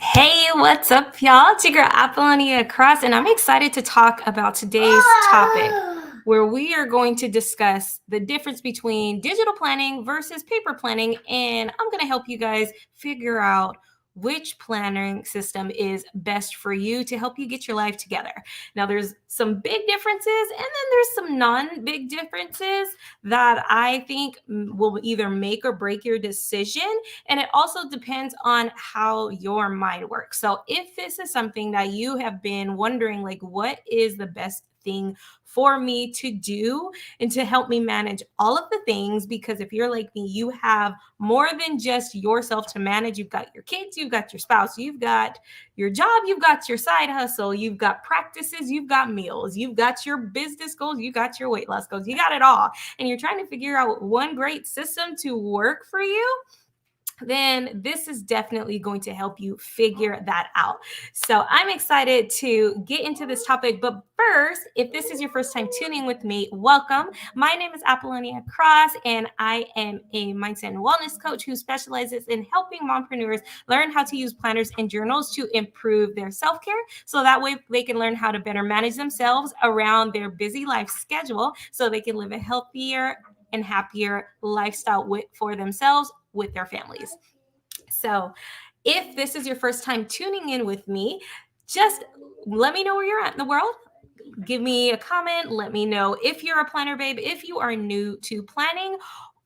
Hey, what's up, y'all? It's your girl Apollonia Cross, and I'm excited to talk about today's topic where we are going to discuss the difference between digital planning versus paper planning. And I'm going to help you guys figure out which planning system is best for you to help you get your life together. Now, there's some big differences, and then there's some non-big differences that I think will either make or break your decision. And it also depends on how your mind works. So if this is something that you have been wondering, like, what is the best thing for me to do and to help me manage all of the things? Because if you're like me, you have more than just yourself to manage. You've got your kids, you've got your spouse, you've got your job, you've got your side hustle, you've got practices, you've got meals, you've got your business goals, you got your weight loss goals, you got it all. And you're trying to figure out one great system to work for you, then this is definitely going to help you figure that out. So I'm excited to get into this topic. But first, if this is your first time tuning with me, welcome. My name is Apollonia Cross, and I am a mindset and wellness coach who specializes in helping mompreneurs learn how to use planners and journals to improve their self-care. So that way they can learn how to better manage themselves around their busy life schedule so they can live a healthier and happier lifestyle for themselves, with their families. So, if this is your first time tuning in with me, just let me know where you're at in the world. Give me a comment. Let me know if you're a planner babe, if you are new to planning,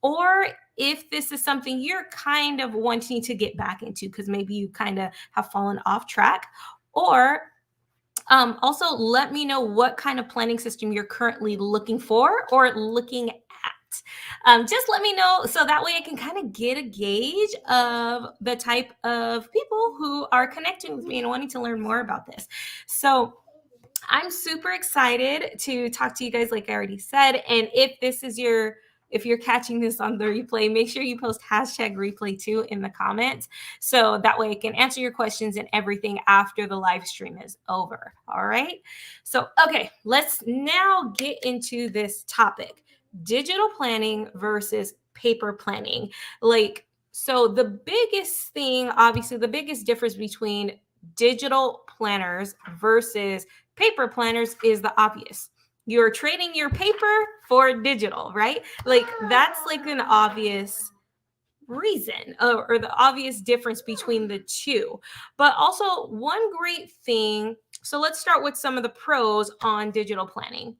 or if this is something you're kind of wanting to get back into because maybe you kind of have fallen off track. Or also, let me know what kind of planning system you're currently looking for or looking at. Just let me know so that way I can kind of get a gauge of the type of people who are connecting with me and wanting to learn more about this. So I'm super excited to talk to you guys, like I already said. And if you're catching this on the replay, make sure you post #replay2 in the comments. So that way I can answer your questions and everything after the live stream is over. All right. So, okay, let's now get into this topic: digital planning versus paper planning. So the biggest thing, obviously, the biggest difference between digital planners versus paper planners is the obvious. You're trading your paper for digital, right? Like that's like an obvious reason, or the obvious difference between the two. But also, one great thing, so let's start with some of the pros on digital planning.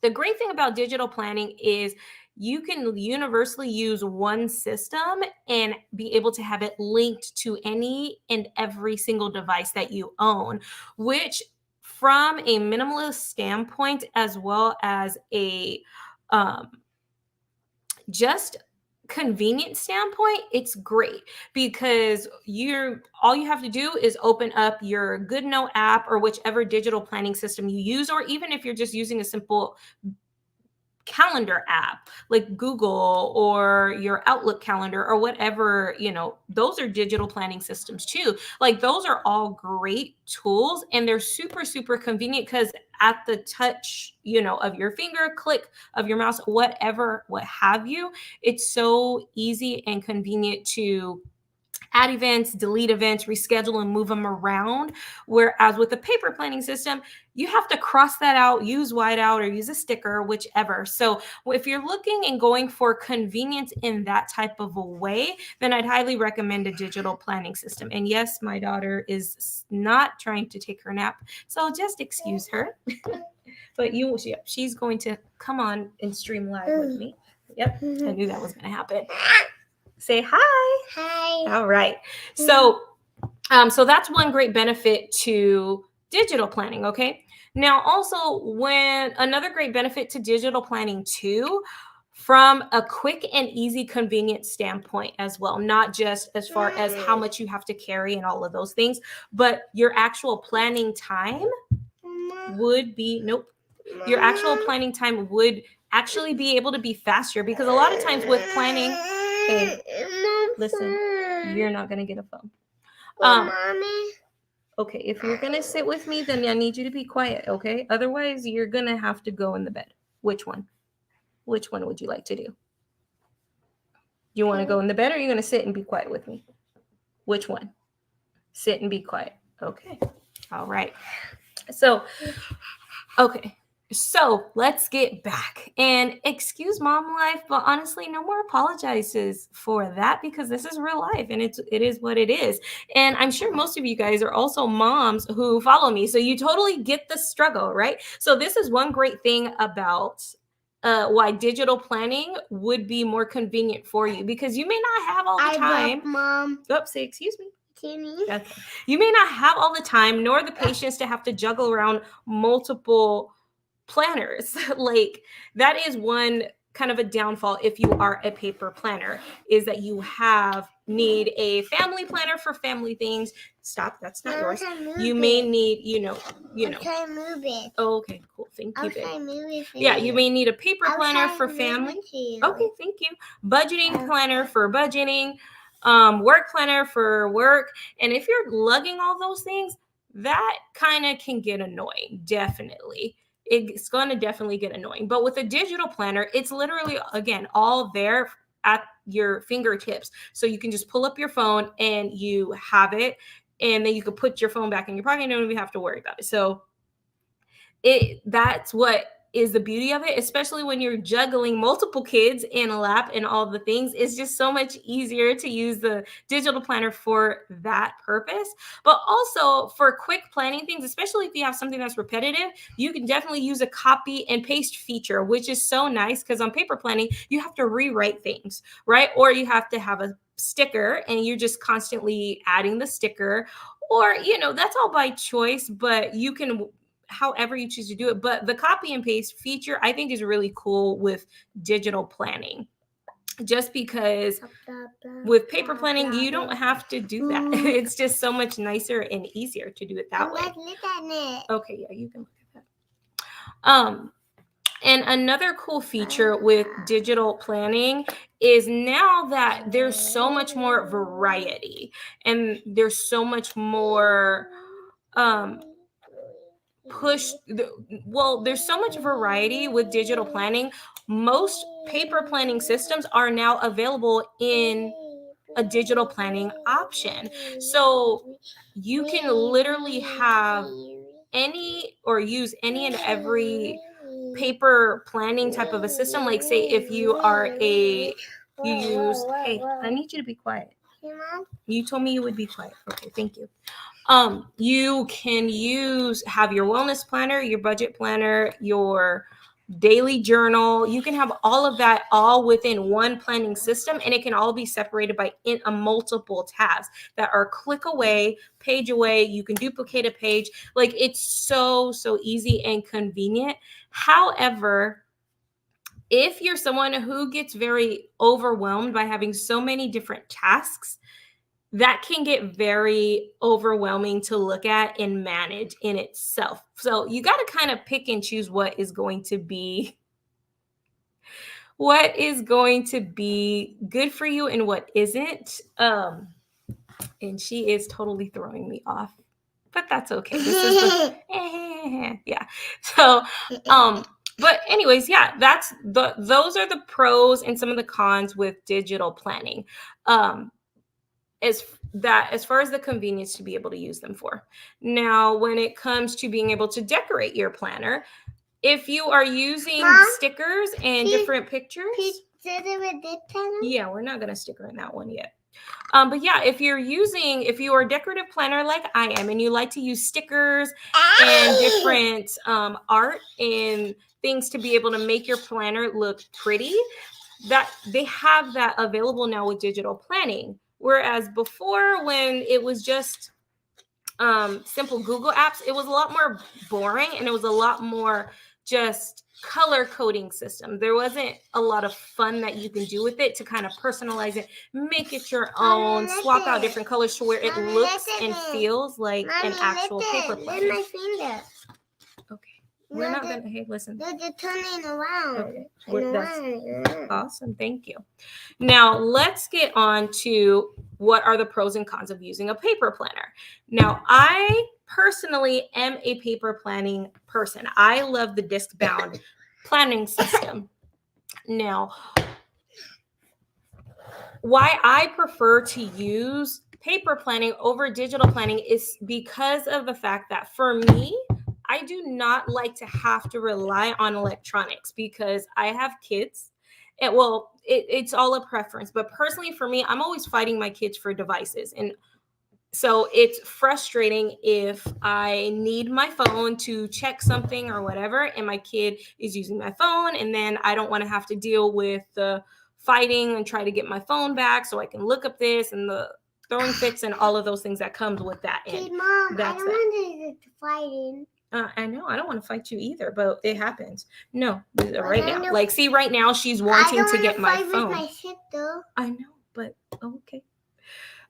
The great thing about digital planning is you can universally use one system and be able to have it linked to any and every single device that you own, which from a minimalist standpoint, as well as a um, just convenient standpoint, it's great because you're all you have to do is open up your GoodNote app or whichever digital planning system you use, or even if you're just using a simple calendar app like Google or your Outlook calendar or whatever, those are digital planning systems too. Like those are all great tools and they're super, super convenient because at the touch, of your finger, click of your mouse, whatever, what have you, it's so easy and convenient to add events, delete events, reschedule, and move them around. Whereas with the paper planning system, you have to cross that out, use whiteout, or use a sticker, whichever. So if you're looking and going for convenience in that type of a way, then I'd highly recommend a digital planning system. And yes, my daughter is not trying to take her nap, so just excuse her. But she's going to come on and stream live with me. Yep, I knew that was going to happen. Say hi. Hi. All right. So that's one great benefit to digital planning. Okay. Now, also, when another great benefit to digital planning too, from a quick and easy, convenient standpoint as well, not just as far as how much you have to carry and all of those things, but your actual planning time would be your actual planning time would actually be able to be faster because a lot of times with planning, hey, listen, you're not going to get a phone. Mommy. Okay, if you're going to sit with me, then I need you to be quiet, okay? Otherwise, you're going to have to go in the bed. Which one? Which one would you like to do? You want to go in the bed or are you going to sit and be quiet with me? Which one? Sit and be quiet. Okay. All right. So, okay. So let's get back and excuse mom life, but honestly, no more apologizes for that because this is real life and it is what it is. And I'm sure most of you guys are also moms who follow me, so you totally get the struggle, right? So this is one great thing about why digital planning would be more convenient for you because you may not have all the time. Mom. Oops, say excuse me. Timmy. Okay. You may not have all the time nor the patience to have to juggle around multiple planners. Like that is one kind of a downfall if you are a paper planner is that you need a family planner for family things. Stop, that's not yours. You may need, Okay, move it. Oh, okay, cool. Thank you, Okay, move it. Yeah, you may need a paper planner for family. Okay, thank you. Budgeting planner for budgeting, work planner for work. And if you're lugging all those things, that kind of can get annoying, definitely. It's going to definitely get annoying. But with a digital planner, it's literally, again, all there at your fingertips. So you can just pull up your phone and you have it. And then you can put your phone back in your pocket and you don't even have to worry about it. So that's what is the beauty of it, especially when you're juggling multiple kids in a lap and all the things. It's just so much easier to use the digital planner for that purpose. But also for quick planning things, especially if you have something that's repetitive, you can definitely use a copy and paste feature, which is so nice because on paper planning, you have to rewrite things, right? Or you have to have a sticker and you're just constantly adding the sticker, or, that's all by choice, but you can however you choose to do it. But the copy and paste feature, I think, is really cool with digital planning. Just because with paper planning, you don't have to do that. It's just so much nicer and easier to do it that way. Look at it. Okay, yeah, you can look at that. And another cool feature with digital planning is now that there's so much more variety and there's so much more there's so much variety with digital planning. Most paper planning systems are now available in a digital planning option. So you can literally have any or use any and every paper planning type of a system. Like say if you use, hey, I need you to be quiet. You told me you would be quiet. Okay, thank you. You can have your wellness planner, your budget planner, your daily journal. You can have all of that all within one planning system, and it can all be separated by a multiple tabs that are click away, page away. You can duplicate a page. Like it's so easy and convenient. However, if you're someone who gets very overwhelmed by having so many different tasks, that can get very overwhelming to look at and manage in itself. So you got to kind of pick and choose what is going to be good for you and what isn't. And she is totally throwing me off, but that's okay. This is yeah. So, but anyways, yeah, those are the pros and some of the cons with digital planning. As far as the convenience to be able to use them for. Now, when it comes to being able to decorate your planner, if you are using stickers and different pictures. Yeah, we're not going to sticker in that one yet. But yeah, if you are a decorative planner like I am, and you like to use stickers and different art and things to be able to make your planner look pretty, that they have that available now with digital planning. Whereas before, when it was just simple Google apps, it was a lot more boring and it was a lot more just color coding system. There wasn't a lot of fun that you can do with it to kind of personalize it, make it your own, swap out different colors to where it looks and feels like an actual paper planner. My finger. Okay. We're not going to, hey, listen. They're turning around. Okay. That's awesome. Thank you. Now, let's get on to what are the pros and cons of using a paper planner. Now, I personally am a paper planning person. I love the disc-bound planning system. Now, why I prefer to use paper planning over digital planning is because of the fact that for me, I do not like to have to rely on electronics because I have kids. It's all a preference, but personally for me, I'm always fighting my kids for devices. And so it's frustrating if I need my phone to check something or whatever, and my kid is using my phone, and then I don't want to have to deal with the fighting and try to get my phone back so I can look up this and the throwing fits and all of those things that comes with that. Okay, Mom, I don't want to fighting. I know. I don't want to fight you either, but it happens. No, right now. Like, see, right now she's wanting to get my phone. With my sister. I know, but okay.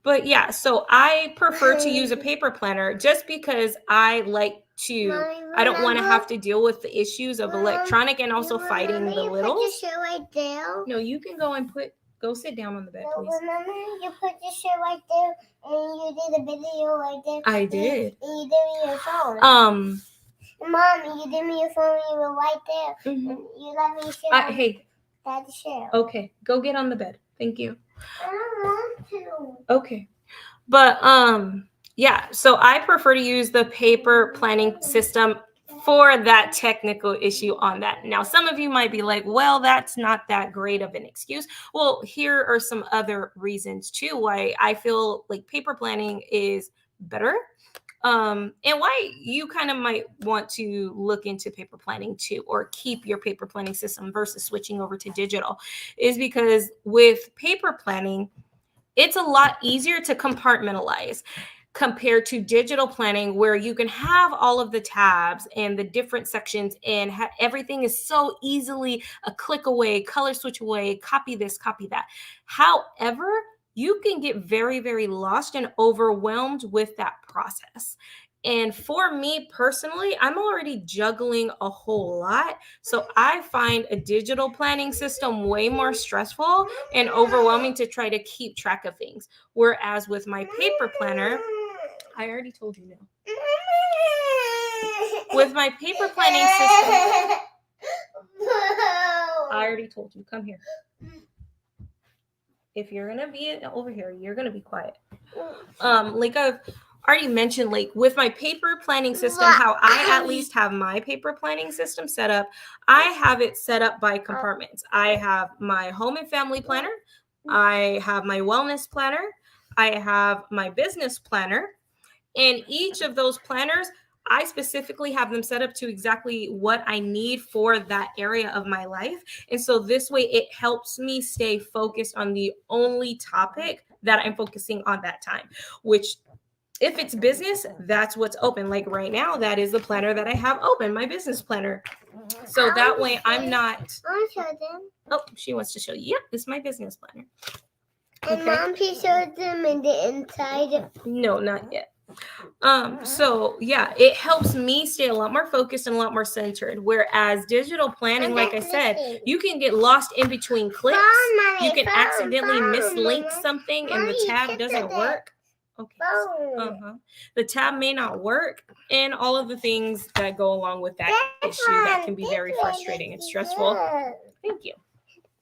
But yeah, so I prefer to use a paper planner just because I like to. Mommy, I don't want to have to deal with the issues of electronic and also fighting the littles. Put your shirt right there. No, you can go sit down on the bed, please. Remember, you put your shirt right there, and you did a video right there. I did. And you did me your phone. Mommy, you did me your phone. You were right there. Mm-hmm. And you let me share. Hey. That's share. Okay, go get on the bed. Thank you. I don't want to. Okay. But yeah, so I prefer to use the paper planning system for that technical issue on that. Now, some of you might be like, well, that's not that great of an excuse. Well, here are some other reasons too why I feel like paper planning is better. And why you kind of might want to look into paper planning too, or keep your paper planning system versus switching over to digital, is because with paper planning, it's a lot easier to compartmentalize compared to digital planning, where you can have all of the tabs and the different sections and everything is so easily a click away, color switch away, copy this, copy that. However, you can get very, very lost and overwhelmed with that process. And for me personally, I'm already juggling a whole lot. So I find a digital planning system way more stressful and overwhelming to try to keep track of things. Whereas with my paper planner, I already told you no. With my paper planning system, I already told you, come here. If you're going to be over here, you're going to be quiet. Like I've already mentioned, like with my paper planning system, how I at least have my paper planning system set up, I have it set up by compartments. I have my home and family planner. I have my wellness planner. I have my business planner. And each of those planners, I specifically have them set up to exactly what I need for that area of my life. And so this way it helps me stay focused on the only topic that I'm focusing on that time, which if it's business, that's what's open. Like right now, that is the planner that I have open, my business planner. So that way I'm not. I'll show them. Oh, she wants to show you. Yep, this is my business planner. And okay. Mom, she showed them in the inside. No, not yet. So yeah, it helps me stay a lot more focused and a lot more centered. Whereas digital planning, like I said, you can get lost in between clicks. You can accidentally mislink something and the tab doesn't work. Okay. The tab may not work, and all of the things that go along with that issue that can be very frustrating and stressful. Thank you.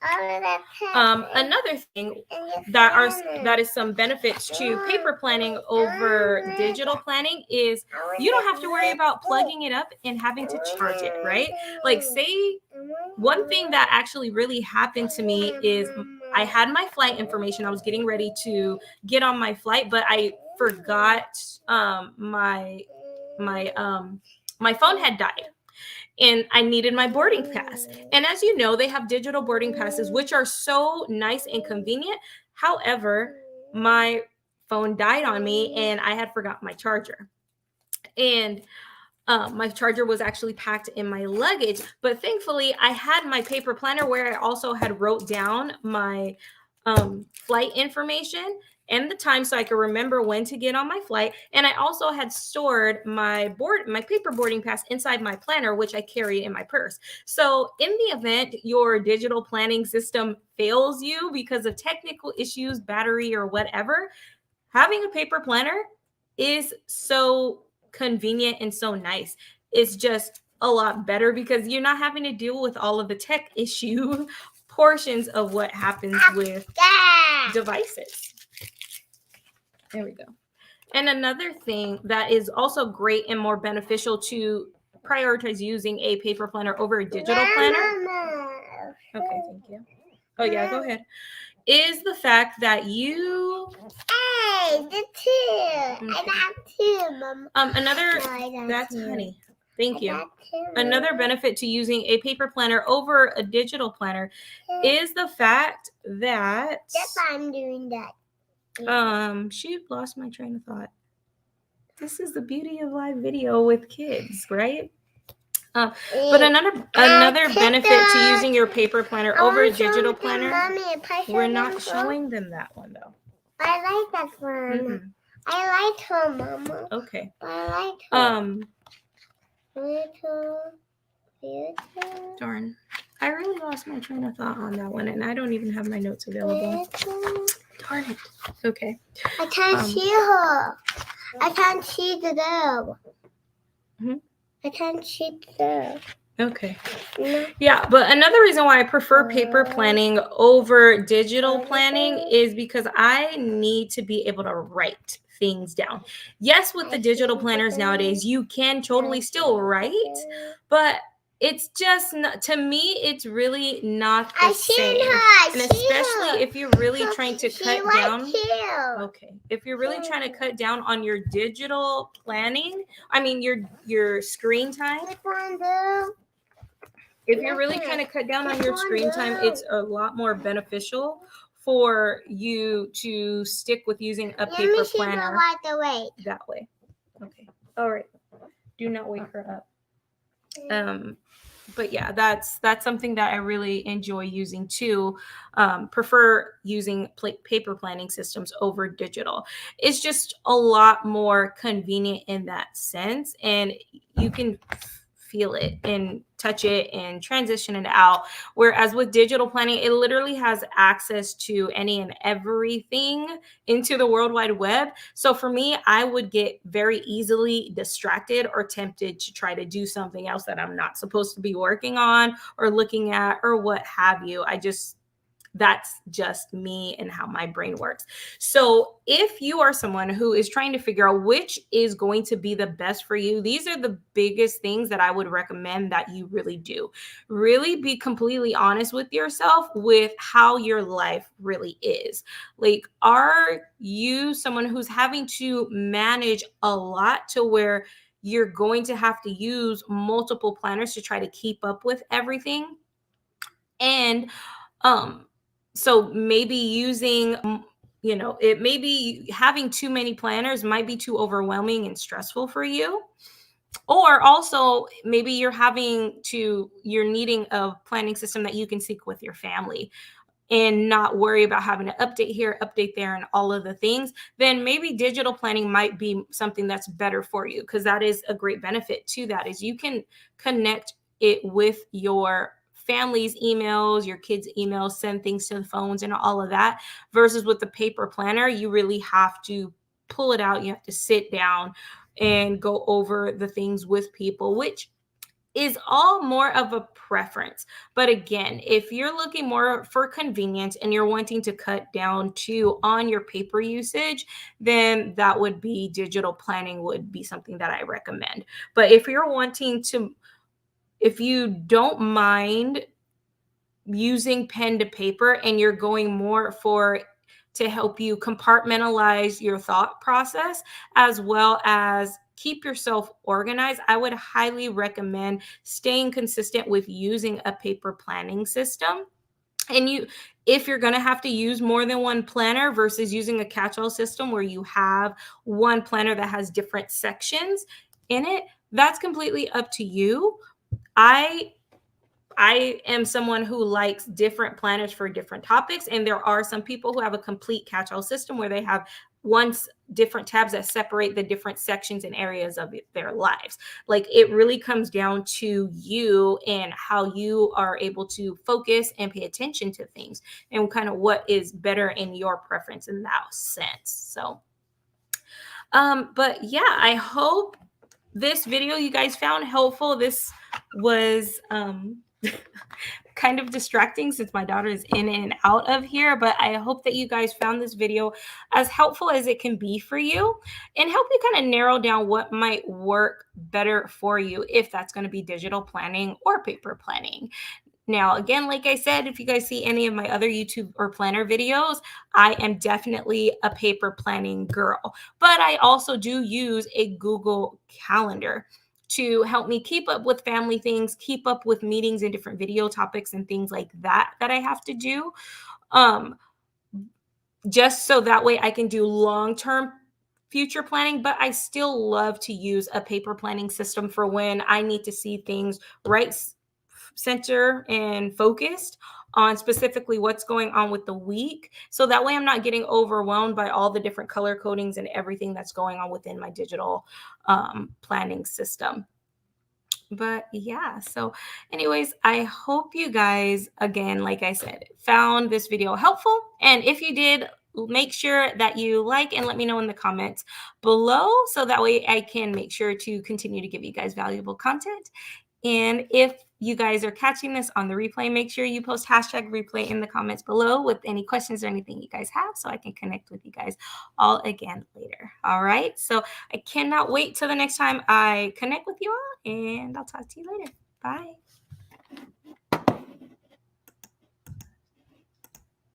Another thing that is some benefits to paper planning over digital planning is you don't have to worry about plugging it up and having to charge it, right? Like say one thing that actually really happened to me is I had my flight information. I was getting ready to get on my flight, but I forgot my phone had died. And I needed my boarding pass. And as you know, they have digital boarding passes, which are so nice and convenient. However, my phone died on me and I had forgot my charger. And my charger was actually packed in my luggage. But thankfully, I had my paper planner where I also had wrote down my flight information and the time so I could remember when to get on my flight. And I also had stored my paper boarding pass inside my planner, which I carried in my purse. So in the event your digital planning system fails you because of technical issues, battery or whatever, having a paper planner is so convenient and so nice. It's just a lot better because you're not having to deal with all of the tech issue portions of what happens with devices. There we go. And another thing that is also great and more beneficial to prioritize using a paper planner over a digital planner. Okay, thank you. Oh yeah, go ahead. Is the fact that you Hey, the two. I got two, Mom. That's honey. Thank you. Another benefit to using a paper planner over a digital planner is the fact that That's why I'm doing that. She lost my train of thought. This is the beauty of live video with kids, right? But another benefit to using your paper planner over a digital planner, we're not showing them that one though. I like that one. Mm-hmm. I like her, Mama. Okay. I like her. Darn. I really lost my train of thought on that one, and I don't even have my notes available. Darn it. Okay. I can't see her. I can't see the girl. Mm-hmm. I can't see the girl. Okay. Yeah, but another reason why I prefer paper planning over digital planning is because I need to be able to write things down. Yes, with the digital planners nowadays, you can totally still write, but it's just not, to me, it's really not the same. And especially if you're really trying to cut down. Okay. If you're really trying to cut down on your digital planning, I mean your screen time. If you're really trying to cut down on your screen time, it's a lot more beneficial for you to stick with using a paper planner that way. Okay. All right. Do not wake her up. But yeah, that's something that I really enjoy using too. Prefer using paper planning systems over digital. It's just a lot more convenient in that sense, and you can feel it and touch it and transition it out. Whereas with digital planning, it literally has access to any and everything into the World Wide Web. So for me, I would get very easily distracted or tempted to try to do something else that I'm not supposed to be working on or looking at or what have you. That's just me and how my brain works. So if you are someone who is trying to figure out which is going to be the best for you, these are the biggest things that I would recommend that you really do. Really be completely honest with yourself with how your life really is. Like, are you someone who's having to manage a lot to where you're going to have to use multiple planners to try to keep up with everything? And so maybe using, it may be having too many planners might be too overwhelming and stressful for you. Or also maybe you're needing a planning system that you can sync with your family and not worry about having to update here, update there, and all of the things. Then maybe digital planning might be something that's better for you, because that is a great benefit to that, is you can connect it with your family's emails, your kids' emails, send things to the phones and all of that, versus with the paper planner, you really have to pull it out. You have to sit down and go over the things with people, which is all more of a preference. But again, if you're looking more for convenience and you're wanting to cut down on your paper usage, then that would be digital planning would be something that I recommend. But if you don't mind using pen to paper and you're going more to help you compartmentalize your thought process as well as keep yourself organized, I would highly recommend staying consistent with using a paper planning system. And if you're going to have to use more than one planner versus using a catch-all system where you have one planner that has different sections in it, that's completely up to you. I am someone who likes different planners for different topics. And there are some people who have a complete catch-all system where they have different tabs that separate the different sections and areas of their lives. Like, it really comes down to you and how you are able to focus and pay attention to things and kind of what is better in your preference in that sense. So, but yeah, I hope this video you guys found helpful. This was kind of distracting since my daughter is in and out of here, but I hope that you guys found this video as helpful as it can be for you and help you kind of narrow down what might work better for you, if that's going to be digital planning or paper planning. Now, again, like I said, if you guys see any of my other YouTube or planner videos, I am definitely a paper planning girl, but I also do use a Google Calendar to help me keep up with family things, keep up with meetings and different video topics and things like that that I have to do. Um, just so that way I can do long-term future planning, but I still love to use a paper planning system for when I need to see things right center and focused on specifically what's going on with the week. So that way I'm not getting overwhelmed by all the different color codings and everything that's going on within my digital planning system. But yeah, so anyways, I hope you guys, again, like I said, found this video helpful. And if you did, make sure that you like and let me know in the comments below so that way I can make sure to continue to give you guys valuable content. And if you guys are catching this on the replay, make sure you post hashtag replay in the comments below with any questions or anything you guys have so I can connect with you guys all again later. All right. So I cannot wait till the next time I connect with you all, and I'll talk to you later. Bye.